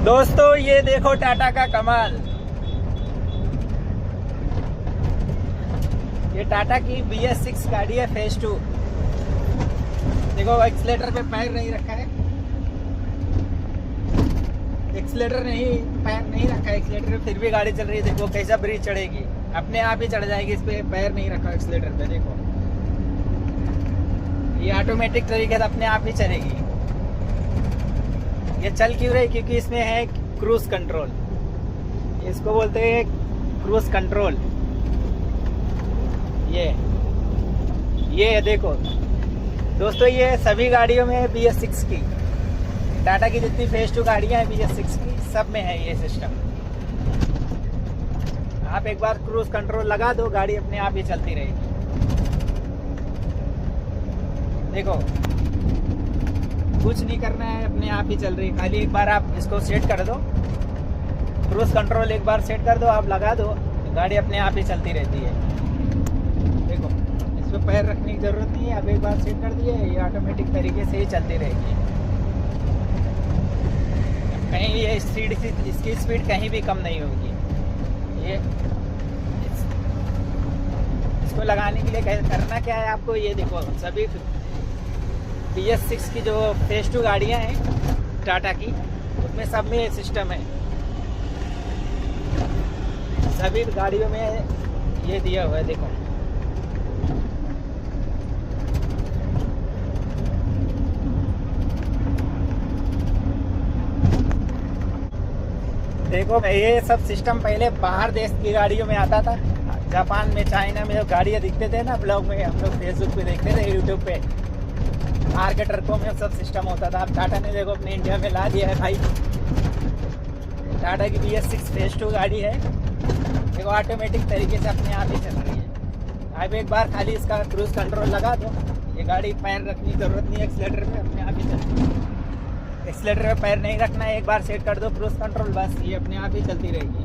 दोस्तों ये देखो टाटा का कमाल। ये टाटा की BS6 गाड़ी है फेज 2। देखो एक्सीलेटर पे पैर नहीं रखा है, एक्सीलेटर नहीं पैर नहीं रखा है एक्सीलेटर पे, फिर भी गाड़ी चल रही है। देखो कैसा ब्रिज चढ़ेगी, अपने आप ही चढ़ जाएगी। इस पे पैर नहीं रखा एक्सीलेटर पे। देखो ये ऑटोमेटिक तरीके से अपने आप ही चलेगी। ये चल क्यों रही? क्योंकि इसमें है क्रूज कंट्रोल। इसको बोलते हैं क्रूज कंट्रोल। ये देखो दोस्तों, ये सभी गाड़ियों में है BS6 की। टाटा की जितनी फेज 2 गाड़ियां हैं BS6 की, सब में है ये सिस्टम। आप एक बार क्रूज कंट्रोल लगा दो, गाड़ी अपने आप ही चलती रहेगी। देखो कुछ नहीं करना है, अपने आप ही चल रही है। खाली एक बार आप इसको सेट कर दो, क्रूज कंट्रोल एक बार सेट कर दो, आप लगा दो, गाड़ी अपने आप ही चलती रहती है। देखो इसमें पैर रखने की ज़रूरत नहीं है। आप एक बार सेट कर दिए, ये ऑटोमेटिक तरीके से ही चलती रहेगी। कहीं ये स्पीड इसकी स्पीड कहीं भी कम नहीं होगी। ये इसको लगाने के लिए करना क्या है आपको, ये देखो सभी BS6 की जो फेज 2 गाड़ियां हैं टाटा की, उसमें सब में ये सिस्टम है। सभी गाड़ियों में ये दिया हुआ है। देखो देखो ये सब सिस्टम पहले बाहर देश की गाड़ियों में आता था। जापान में, चाइना में जो गाड़ियाँ दिखते थे ना ब्लॉग में, हम लोग फेसबुक पे देखते थे, यूट्यूब पे, आर के ट्रकों में सब सिस्टम होता था। अब टाटा ने देखो अपने इंडिया में ला दिया है भाई। टाटा की BS6 फेज 2 गाड़ी है। देखो ऑटोमेटिक तरीके से अपने आप ही चल रही है। आप एक बार खाली इसका क्रूज कंट्रोल लगा दो, ये गाड़ी पैर रखने की जरूरत नहीं है एक्सीलेटर पे, अपने आप ही चलती है। एक्सीलेटर पे पैर नहीं रखना है, एक बार सेट कर दो क्रूज कंट्रोल, बस ये अपने आप ही चलती रहेगी।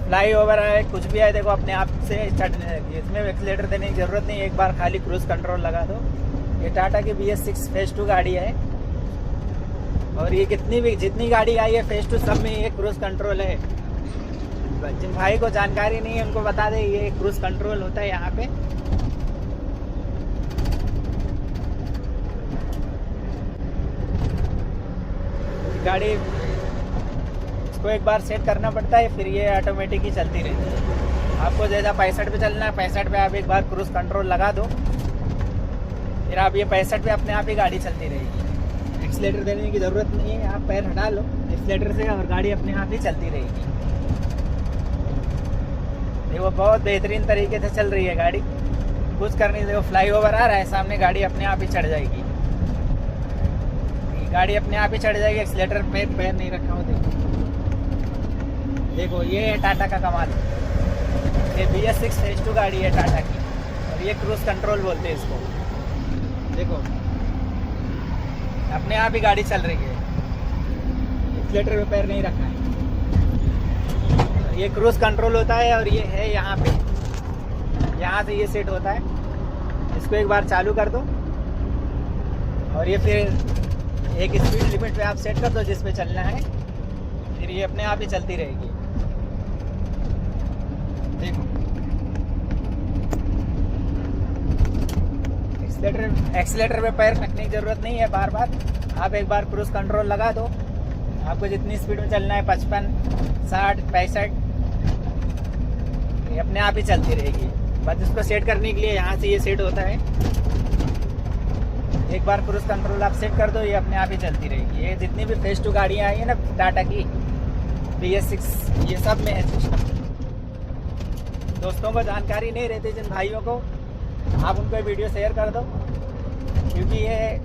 फ्लाई ओवर है, कुछ भी है, देखो अपने आप से चढ़ने लगी। इसमें एक्सीलेटर देने की ज़रूरत नहीं है, एक बार खाली क्रूज कंट्रोल लगा दो। ये टाटा की BS6 फेज 2 गाड़ी है। और ये जितनी गाड़ी आई है फेज 2, सब में ये क्रूज कंट्रोल है। जिन भाई को जानकारी नहीं है उनको बता दें, ये क्रूज कंट्रोल होता है यहाँ पे। गाड़ी इसको एक बार सेट करना पड़ता है, फिर ये ऑटोमेटिक ही चलती रहती है। आपको जैसा 65 पे चलना है, 65 पे आप एक बार क्रूज कंट्रोल लगा दो, फिर आप ये 65 पे अपने आप ही गाड़ी चलती रहेगी। एक्सीलेटर देने की ज़रूरत नहीं है, आप पैर हटा लो एक्सीलेटर से और गाड़ी अपने आप ही चलती रहेगी। देखो बहुत बेहतरीन तरीके से चल रही है गाड़ी, कुछ करनी। देखो फ्लाई ओवर आ रहा है सामने, गाड़ी अपने आप ही चढ़ जाएगी। गाड़ी अपने आप ही चढ़ जाएगी, एक्सीलेटर पे पैर नहीं रखा हो। देखो ये है टाटा का कमाल। ये BS6 फेज 2 गाड़ी है टाटा की, और ये क्रूज कंट्रोल बोलते हैं इसको। देखो अपने आप ही गाड़ी चल रही है, एक्सीलेटर पे पैर नहीं रखा है। ये क्रूज कंट्रोल होता है, और ये है यहाँ पे, यहाँ से ये सेट होता है। इसको एक बार चालू कर दो, और ये फिर एक स्पीड लिमिट पे आप सेट कर दो जिस पे चलना है, फिर ये अपने आप ही चलती रहेगी। देखो एक्सीलेटर पे पैर रखने की ज़रूरत नहीं है बार बार। आप एक बार क्रूज कंट्रोल लगा दो, आपको जितनी स्पीड में चलना है, 55, 60, 65, ये अपने आप ही चलती रहेगी। बस इसको सेट करने के लिए यहाँ से ये सेट होता है। एक बार क्रूज कंट्रोल आप सेट कर दो, ये अपने आप ही चलती रहेगी। ये जितनी भी फेज 2 गाड़ियाँ आई है ना टाटा की BS6, ये सब में है सिस्टम। दोस्तों को जानकारी नहीं रहती, जिन भाइयों को, आप उनको वीडियो शेयर कर दो, क्योंकि ये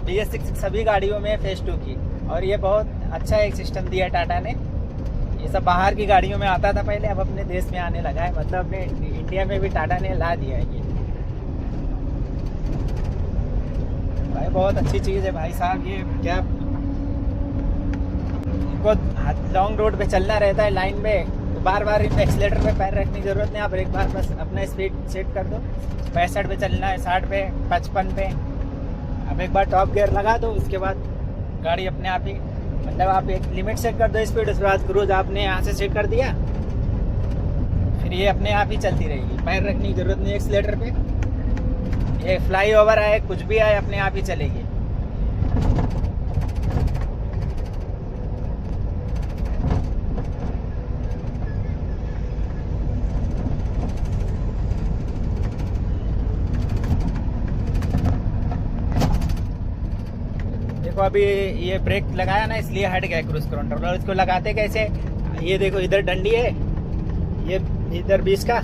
BS6 सभी गाड़ियों में फेज 2 की। और ये बहुत अच्छा एक सिस्टम दिया है टाटा ने। ये सब बाहर की गाड़ियों में आता था पहले, अब अपने देश में आने लगा है। मतलब अपने इंडिया में भी टाटा ने ला दिया है ये। भाई बहुत अच्छी चीज़ है भाई साहब। ये क्या, इनको लॉन्ग रोड पे चलना रहता है लाइन में, तो बार बार एक्सीलेटर पे पैर रखने की ज़रूरत नहीं। आप एक बार बस अपना स्पीड सेट कर दो, 65 पे चलना है, 60 पे, 55 पे। अब एक बार टॉप गियर लगा दो, उसके बाद गाड़ी अपने आप ही, मतलब आप एक लिमिट सेट कर दो स्पीड, उसके बाद क्रूज आपने यहाँ से सेट कर दिया, फिर ये अपने आप ही चलती रहेगी, पैर रखने की ज़रूरत नहीं एक्सीलेटर पे। ये फ्लाई ओवर आए कुछ भी आए अपने आप ही चलेगी। देखो अभी ये ब्रेक लगाया ना, इसलिए हट गया क्रूज कंट्रोल। और इसको लगाते कैसे, ये देखो इधर डंडी है, ये इधर 20 का,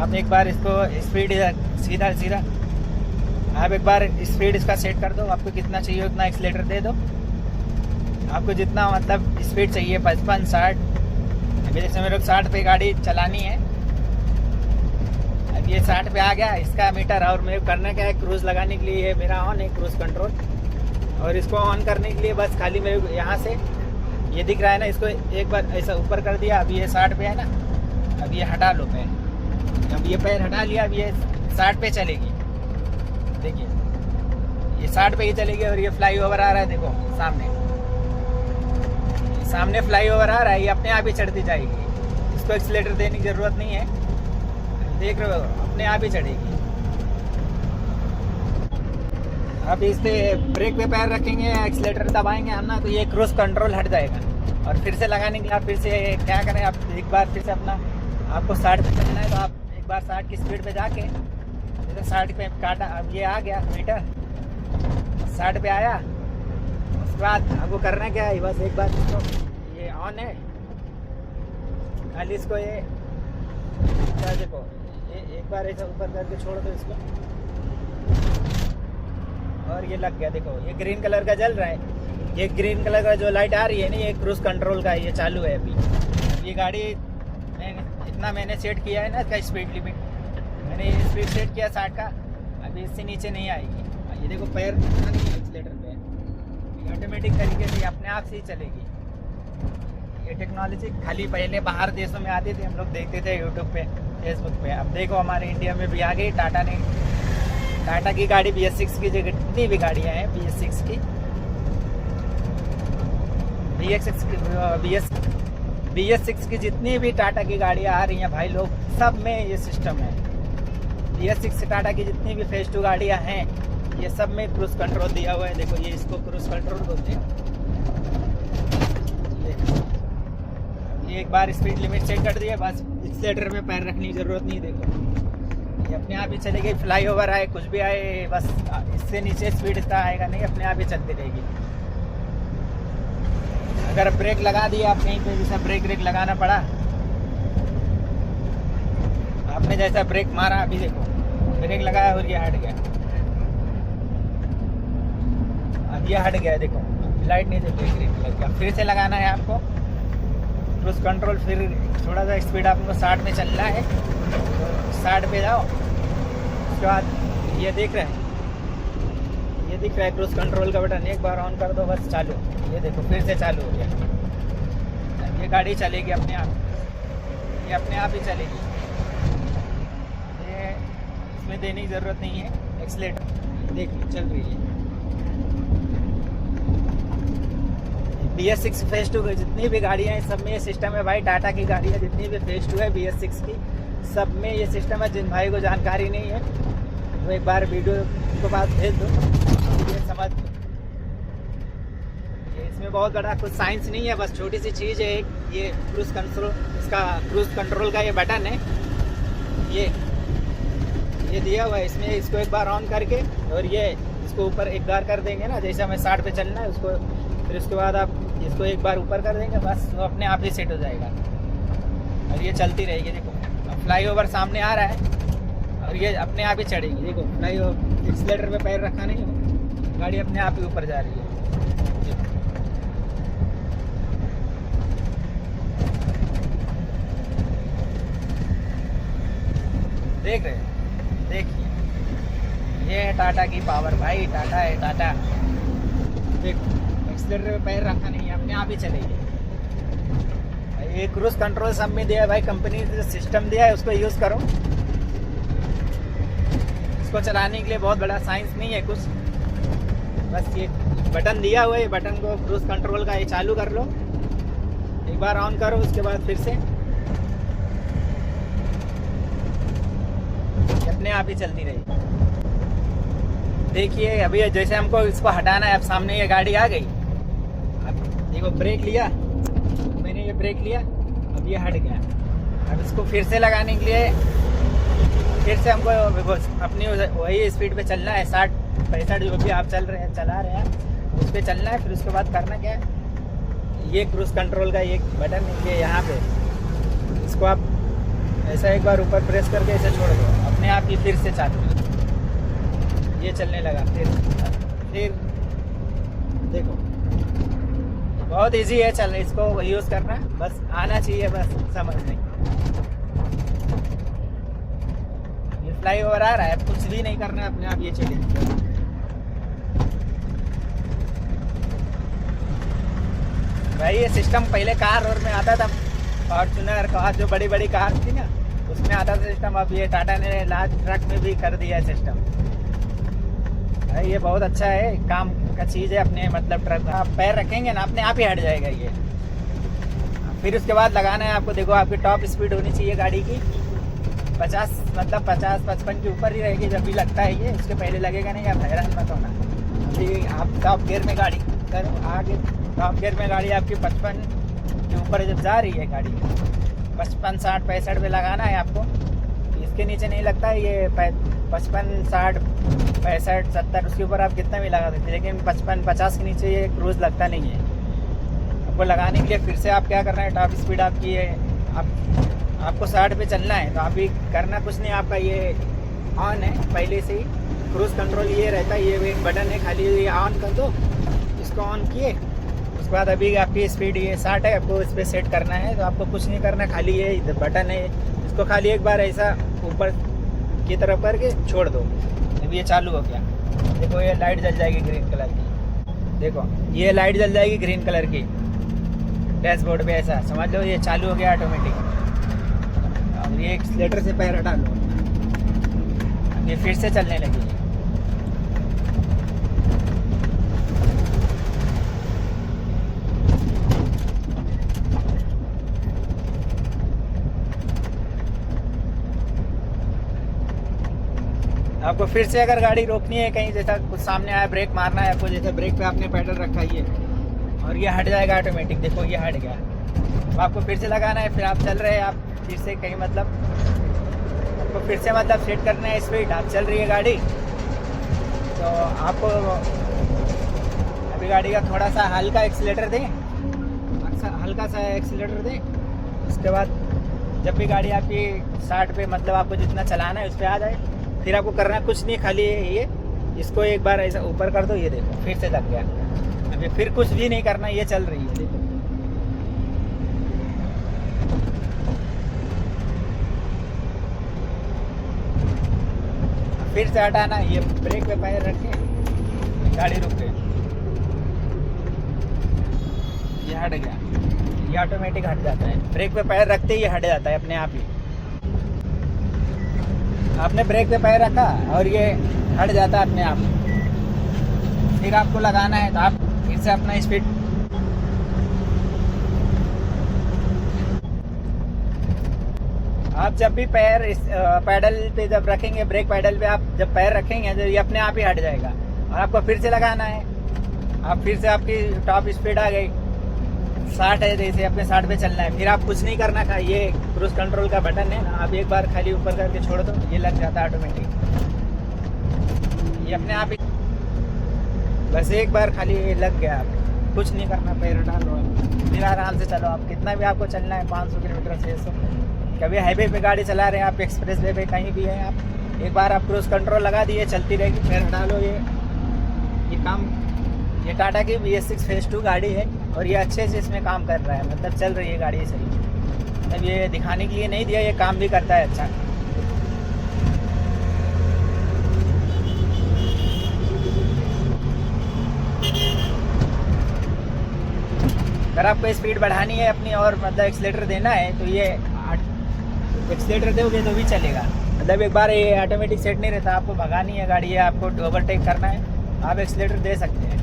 आप एक बार इसको स्पीड सीधा सीधा आप एक बार स्पीड इसका सेट कर दो, आपको कितना चाहिए उतना एक्सीलेटर दे दो, आपको जितना मतलब स्पीड चाहिए 55 60। अभी जैसे मेरे को 60 पे गाड़ी चलानी है, अब ये 60 पे आ गया इसका मीटर, और मेरे को करना क्या है, क्रूज लगाने के लिए ये मेरा ऑन है क्रूज कंट्रोल, और इसको ऑन करने के लिए बस खाली मेरे को यहाँ से ये दिख रहा है ना, इसको एक बार ऐसा ऊपर कर दिया, अब ये 60 पे है ना, अब ये हटा लो पैर, अब ये पैर हटा लिया, अब ये 60 पे चलेगी। देखिए ये 60 पे ही चलेगी, और ये फ्लाई ओवर आ रहा है, देखो सामने फ्लाई ओवर आ रहा है, ये अपने आप ही चढ़ती जाएगी, इसको एक्सीलेटर देने की ज़रूरत नहीं है, देख रहे हो अपने आप ही चढ़ेगी। अब इस पे ब्रेक पे पैर रखेंगे, एक्सीलेटर दबाएंगे हम ना, तो ये क्रूज कंट्रोल हट जाएगा, और फिर से लगाने के लिए आप फिर से क्या करें, आप एक बार फिर से अपना, आपको 60 पे चलना है तो आप एक बार 60 की स्पीड पे जाके, जैसे 60 पे काटा, अब ये आ गया मीटर 60 पे आया, उसके बाद आपको करना क्या है, बस एक बार इसको, ये ऑन है खाली, इसको ये क्या देखो, ये एक बार ऐसा ऊपर करके छोड़ दो इसको, और ये लग गया। देखो ये ग्रीन कलर का जल रहा है, ये ग्रीन कलर का जो लाइट आ रही है ना, ये क्रूज कंट्रोल का ये चालू है। अभी ये गाड़ी इतना मैंने सेट किया है ना, इसका स्पीड लिमिट मैंने स्पीड सेट किया 60 का, अभी इससे नीचे नहीं आएगी। ये देखो पैर नहीं है एक्सीलेटर पे, ये ऑटोमेटिक तरीके से अपने आप से ही चलेगी। ये टेक्नोलॉजी खाली पहले बाहर देशों में आती थी, हम लोग देखते थे यूट्यूब पे फेसबुक पे, अब देखो हमारे इंडिया में भी आ गई। टाटा की गाड़ी BS6 की जितनी भी गाड़ियाँ हैं BS6 की, BS6 की जितनी भी टाटा की गाड़ियाँ आ रही हैं भाई लोग, सब में ये सिस्टम है। BS6 टाटा की जितनी भी फेज 2 गाड़ियाँ हैं, ये सब में क्रूज कंट्रोल दिया हुआ है। देखो ये इसको क्रूज कंट्रोल बोलते हैं। ये एक बार स्पीड लिमिट सेट कर दिया, बस एक्सीलेटर में पैर रखने की ज़रूरत नहीं। देखो ये अपने आप ही चलेगी, फ्लाई ओवर आए कुछ भी आए, बस इससे नीचे स्पीड इसका आएगा नहीं, अपने आप ही चलती रहेगी। अगर ब्रेक लगा दिया आप कहीं पे, जैसा ब्रेक लगाना पड़ा, आपने जैसा ब्रेक मारा, अभी देखो ब्रेक लगाया और ये हट गया, अब ये हट गया, देखो लाइट नहीं जल रही ग्रीन कलर का। फिर से लगाना है आपको क्रूज कंट्रोल, फिर थोड़ा सा स्पीड आपको 60 में चलना है, 60 पे जाओ। उसके बाद ये दिख रहा है क्रूज कंट्रोल का बटन, एक बार ऑन कर दो बस चालू। ये देखो फिर से चालू हो गया, ये गाड़ी चलेगी अपने आप, ये अपने आप ही चलेगी, ये इसमें देने की ज़रूरत नहीं है एक्सीलेटर। देखिए चल रही है। BS6 फेज 2 जितनी भी गाड़ियाँ हैं सब में ये सिस्टम है भाई। टाटा की गाड़ियाँ जितनी भी फेज 2 है BS6 की, सब में ये सिस्टम है। जिन भाई को जानकारी नहीं है वो एक बार वीडियो उनको पास भेज दो, ये समझ। इसमें बहुत बड़ा कुछ साइंस नहीं है, बस छोटी सी चीज़ है। ये क्रूज कंट्रोल, इसका क्रूज कंट्रोल का ये बटन है, ये दिया हुआ है इसमें। इसको एक बार ऑन करके और ये इसको ऊपर एक बार कर देंगे ना, जैसे हमें 60 पे चलना है उसको, फिर उसके बाद आप इसको एक बार ऊपर कर देंगे, बस वो अपने आप ही सेट हो जाएगा और ये चलती रहेगी। देखो अब फ्लाई ओवर सामने आ रहा है और ये अपने आप ही चढ़ेगी। देखो फ्लाई ओवर, एक्सीलेटर पे पैर रखा नहीं हो, गाड़ी अपने आप ही ऊपर जा रही है। देख रहे हैं, देखिए ये है टाटा की पावर भाई, टाटा है टाटा। देखो एक्सीलेटर पे पैर रखा नहीं है, अपने आप ही चलेगी। ये क्रूज कंट्रोल सब में दिया है भाई, कंपनी ने जो सिस्टम दिया है उसको यूज़ करो। इसको चलाने के लिए बहुत बड़ा साइंस नहीं है कुछ, बस ये बटन दिया हुआ है, बटन को क्रूज कंट्रोल का ये चालू कर लो, एक बार ऑन करो, उसके बाद फिर से अपने आप ही चलती रही। देखिए अभी जैसे हमको इसको हटाना है, अब सामने ये गाड़ी आ गई, अब देखो ब्रेक लिया, मैंने ये ब्रेक लिया, अब ये हट गया। अब इसको फिर से लगाने के लिए फिर से हमको अपनी वही स्पीड पे चलना है, 60-65 जो भी आप चला रहे हैं उस पर चलना है। फिर उसके बाद करना क्या है, ये क्रूज कंट्रोल का एक बटन है ये यहाँ पे, इसको आप ऐसा एक बार ऊपर प्रेस करके ऐसे छोड़ दो, अपने आप ही फिर से चालू, ये चलने लगा। फिर देखो बहुत इजी है चल, इसको यूज़ करना बस आना चाहिए, बस समझने। ये फ्लाई ओवर आ रहा है, कुछ भी नहीं करना है, अपने आप ये चलेगी। भाई ये सिस्टम पहले कार और में आता था, फॉर्च्यूनर कार जो बड़ी बड़ी कार थी ना उसमें आता था सिस्टम, अब ये टाटा ने लार्ज ट्रक में भी कर दिया है सिस्टम। भाई ये बहुत अच्छा है, काम का चीज़ है, अपने मतलब ट्रक आप पैर रखेंगे ना अपने आप ही हट जाएगा ये। फिर उसके बाद लगाना है आपको, देखो आपकी टॉप स्पीड होनी चाहिए गाड़ी की 50, मतलब 50-55 के ऊपर ही रहेगी जब भी लगता है ये, उसके पहले लगेगा नहीं, आप हैरान मत होना। अभी आप टॉप गियर में गाड़ी आगे टॉप गियर में गाड़ी आपकी 55 के ऊपर जब जा रही है गाड़ी, 55, 60, 65 पे लगाना है आपको, इसके नीचे नहीं लगता है ये 55, 60, 65, 70 उसके ऊपर आप कितना भी लगा सकते हैं, लेकिन 55, 50 के नीचे ये क्रूज लगता नहीं है। आपको लगाने के लिए फिर से आप क्या करना है, टॉप स्पीड आपकी है, आपको 60 पे चलना है, तो आप भी करना कुछ नहीं, आपका ये ऑन है पहले से ही, क्रूज कंट्रोल ये रहता है, ये एक बटन है, खाली ये ऑन कर दो, इसको ऑन किए उसके बाद अभी आपकी स्पीड ये 60 है, आपको इस पर सेट करना है, तो आपको कुछ नहीं करना, खाली ये बटन है, इसको खाली एक बार ऐसा ऊपर की तरफ करके छोड़ दो, अभी ये चालू हो गया। देखो ये लाइट जल जाएगी ग्रीन कलर की, देखो ये लाइट जल जाएगी ग्रीन कलर की डैशबोर्ड पे, ऐसा समझ लो ये चालू हो गया ऑटोमेटिक। और ये एक्सीलेटर से पैर हटा लो, ये फिर से चलने लगी। आपको फिर से अगर गाड़ी रोकनी है कहीं, जैसा कुछ सामने आया ब्रेक मारना है आपको, जैसे ब्रेक पे आपने पैडल रखा ही है और ये हट जाएगा ऑटोमेटिक, देखो ये हट गया। तो आपको फिर से लगाना है, फिर आप चल रहे हैं, आप फिर से कहीं मतलब आपको फिर से मतलब सेट करना है स्पीड, आप चल रही है गाड़ी, तो आपको अभी गाड़ी का थोड़ा सा हल्का एक्सीलेटर दें, हल्का सा एक्सीलेटर दें, उसके बाद जब भी गाड़ी आपकी 60 पे मतलब आपको जितना चलाना है उस पर आ जाए, फिर आपको करना कुछ नहीं, खाली ये इसको एक बार ऐसा ऊपर कर दो, ये देखो फिर से लग गया। अभी फिर कुछ भी नहीं करना, ये चल रही है, देखो फिर से हटाना, ये ब्रेक पे पैर रखे, गाड़ी रुक गई, ये हट गया, ये ऑटोमेटिक हट जाता है, ब्रेक पे पैर रखते ही ये हट जाता है अपने आप ही। आपने ब्रेक पे पैर रखा और ये हट जाता है अपने आप, फिर आपको लगाना है, तो आप फिर से अपना स्पीड आप जब भी पैर इस पैडल पे जब रखेंगे, ब्रेक पैडल पे आप जब पैर रखेंगे तो ये अपने आप ही हट जाएगा, और आपको फिर से लगाना है। आप फिर से आपकी टॉप स्पीड आ गई 60 है, जैसे अपने 60 पे चलना है, फिर आप कुछ नहीं करना था, ये क्रूज कंट्रोल का बटन है ना, आप एक बार खाली ऊपर करके छोड़ दो, ये लग जाता है ऑटोमेटिक, ये अपने आप ही, बस एक बार खाली लग गया, आप कुछ नहीं करना, पैर हटा लो, फिर आराम से चलो। आप कितना भी आपको चलना है, 500 किलोमीटर 600, कभी हाईवे पे गाड़ी चला रहे हैं आप, एक्सप्रेस वे पे कहीं भी हैं आप, एक बार आप क्रूज कंट्रोल लगा दिए, चलती रहेगी, पैर हटा लो, ये काम, ये टाटा की BS6 फेज 2 गाड़ी है और ये अच्छे से इसमें काम कर रहा है, मतलब चल रही है गाड़ी सही। अब ये दिखाने के लिए नहीं दिया, ये काम भी करता है अच्छा। अगर आपको स्पीड बढ़ानी है अपनी और मतलब एक्सीलेटर देना है, तो ये एक्सीलेटर दोगे तो भी चलेगा, मतलब एक बार ये ऑटोमेटिक सेट नहीं रहता, आपको भगानी है गाड़ी है, आपको ओवरटेक करना है आप एक्सीलेटर दे सकते हैं।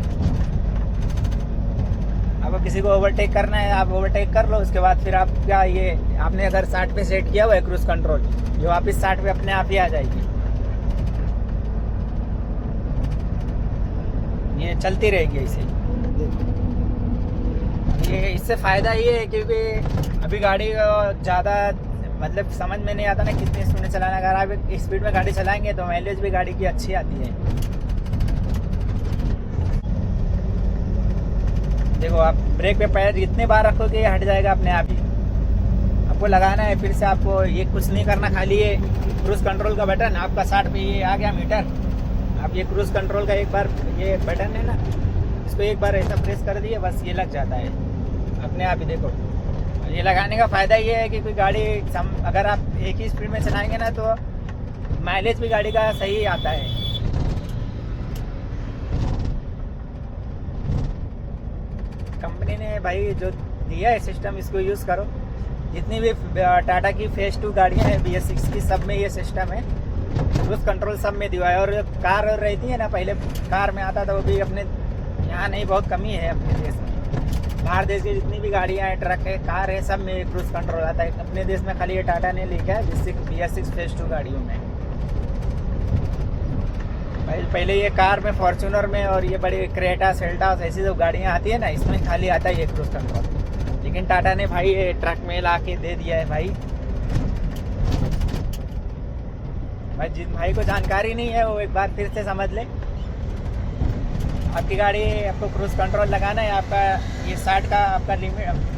आपको किसी को ओवरटेक करना है, आप ओवरटेक कर लो। उसके बाद फिर आप क्या, ये आपने अगर 60 पे सेट किया हुआ है क्रूज कंट्रोल, ये वापस 60 पे अपने आप ही आ जाएगी। ये चलती रहेगी ऐसे ही। ये इससे फ़ायदा ये है क्योंकि अभी गाड़ी ज़्यादा मतलब समझ में नहीं आता ना कितनी स्पीड में चलाना। अगर आप एक स्पीड में गाड़ी चलाएंगे तो माइलेज भी गाड़ी की अच्छी आती है। देखो, आप ब्रेक पे पैर जितने बार रखोगे ये हट जाएगा अपने आप ही। आपको लगाना है, फिर से आपको ये कुछ नहीं करना, खाली ये क्रूज कंट्रोल का बटन आपका 60 पे ये आ गया मीटर। आप ये क्रूज कंट्रोल का एक बार ये बटन है ना, इसको एक बार ऐसा प्रेस कर दिए, बस ये लग जाता है अपने आप ही। देखो, ये लगाने का फ़ायदा ये है कि कोई गाड़ी अगर आप एक ही स्पीड में चलाएंगे ना तो माइलेज भी गाड़ी का सही आता है। कंपनी ने भाई जो दिया है सिस्टम, इसको यूज़ करो। जितनी भी टाटा की फेज 2 गाड़ियाँ हैं BS6 की, सब में ये सिस्टम है। क्रूज कंट्रोल सब में दिया है। और कार रहती है ना, पहले कार में आता था, वो भी अपने यहाँ नहीं, बहुत कमी है अपने देश में। बाहर देश की जितनी भी गाड़ियाँ हैं, ट्रक है, कार है, सब में क्रूज कंट्रोल आता है। अपने देश में खाली ये टाटा ने लेके है BS6 फेज 2 गाड़ियों में। पहले ये कार में, फॉर्च्यूनर में और ये बड़ी क्रेटा, सेल्टॉस ऐसी जो गाड़ियाँ आती है ना, इसमें खाली आता है ये क्रूज कंट्रोल। लेकिन टाटा ने भाई ये ट्रक में ला के दे दिया है भाई। जिन भाई को जानकारी नहीं है वो एक बार फिर से समझ ले। आपकी गाड़ी, आपको क्रूज कंट्रोल लगाना है, आपका ये 60 का आपका लिमिट